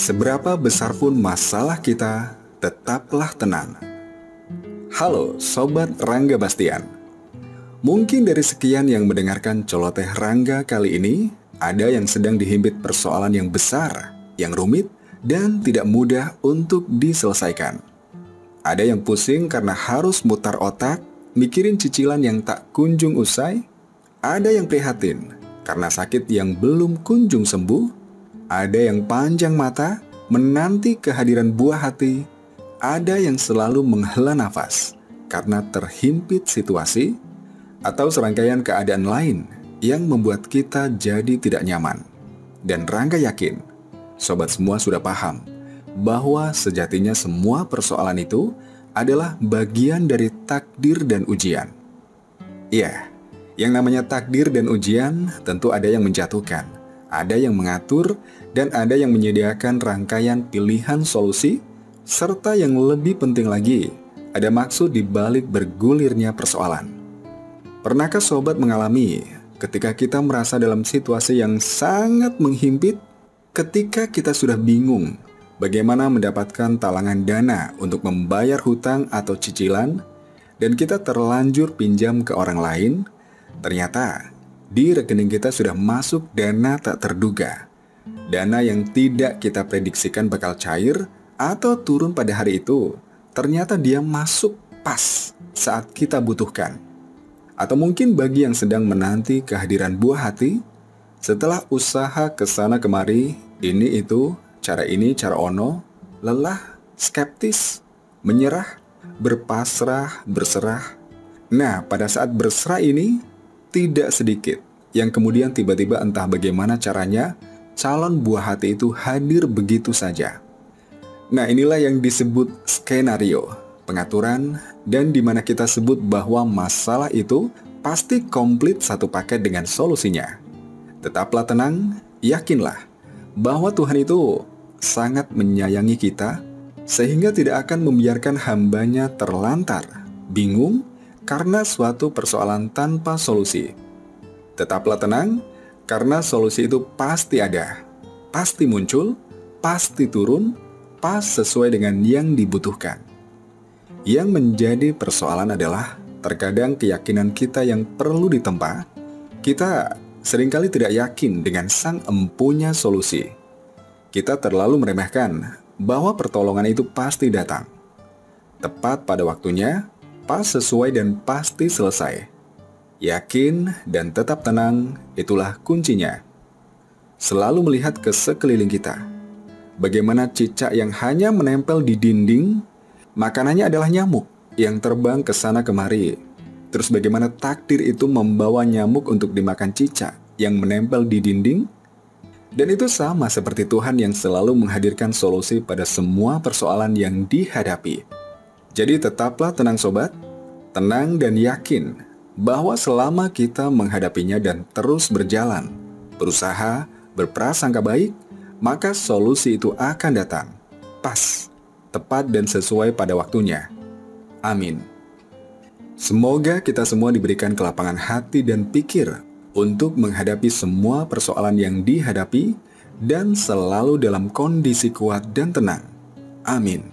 Seberapa besar pun masalah kita, tetaplah tenang. Halo Sobat Rangga Bastian. Mungkin dari sekian yang mendengarkan celoteh Rangga kali ini, ada yang sedang dihimpit persoalan yang besar, yang rumit, dan tidak mudah untuk diselesaikan. Ada yang pusing karena harus mutar otak, mikirin cicilan yang tak kunjung usai. Ada yang prihatin karena sakit yang belum kunjung sembuh. Ada yang panjang mata, menanti kehadiran buah hati. Ada yang selalu menghela nafas karena terhimpit situasi, atau serangkaian keadaan lain yang membuat kita jadi tidak nyaman. Dan Rangga yakin, sobat semua sudah paham bahwa sejatinya semua persoalan itu adalah bagian dari takdir dan ujian. Iya, yang namanya takdir dan ujian tentu ada yang menjatuhkan, ada yang mengatur, dan ada yang menyediakan rangkaian pilihan solusi, serta yang lebih penting lagi, ada maksud di balik bergulirnya persoalan. Pernahkah sobat mengalami ketika kita merasa dalam situasi yang sangat menghimpit, ketika kita sudah bingung bagaimana mendapatkan talangan dana untuk membayar hutang atau cicilan, dan kita terlanjur pinjam ke orang lain, ternyata di rekening kita sudah masuk dana tak terduga, dana yang tidak kita prediksikan bakal cair atau turun pada hari itu, ternyata dia masuk pas saat kita butuhkan. Atau mungkin bagi yang sedang menanti kehadiran buah hati, setelah usaha kesana kemari, ini itu, cara ini, cara ono, lelah, skeptis, menyerah, berpasrah, berserah. Nah, pada saat berserah ini, tidak sedikit yang kemudian tiba-tiba entah bagaimana caranya, calon buah hati itu hadir begitu saja. Nah, inilah yang disebut skenario, pengaturan, dan di mana kita sebut bahwa masalah itu pasti komplit satu paket dengan solusinya. Tetaplah tenang, yakinlah bahwa Tuhan itu sangat menyayangi kita, sehingga tidak akan membiarkan hambanya terlantar, bingung, karena suatu persoalan tanpa solusi. Tetaplah tenang, karena solusi itu pasti ada, pasti muncul, pasti turun, pas sesuai dengan yang dibutuhkan. Yang menjadi persoalan adalah terkadang keyakinan kita yang perlu ditempa. Kita seringkali tidak yakin dengan sang empunya solusi. Kita terlalu meremehkan bahwa pertolongan itu pasti datang, tepat pada waktunya, pas sesuai dan pasti selesai. Yakin dan tetap tenang, itulah kuncinya. Selalu melihat ke sekeliling kita. Bagaimana cicak yang hanya menempel di dinding, makanannya adalah nyamuk yang terbang ke sana kemari. Terus bagaimana takdir itu membawa nyamuk untuk dimakan cicak yang menempel di dinding? Dan itu sama seperti Tuhan yang selalu menghadirkan solusi pada semua persoalan yang dihadapi. Jadi tetaplah tenang sobat, tenang dan yakin bahwa selama kita menghadapinya dan terus berjalan, berusaha, berprasangka baik, maka solusi itu akan datang, pas, tepat dan sesuai pada waktunya. Amin. Semoga kita semua diberikan kelapangan hati dan pikir untuk menghadapi semua persoalan yang dihadapi dan selalu dalam kondisi kuat dan tenang. Amin.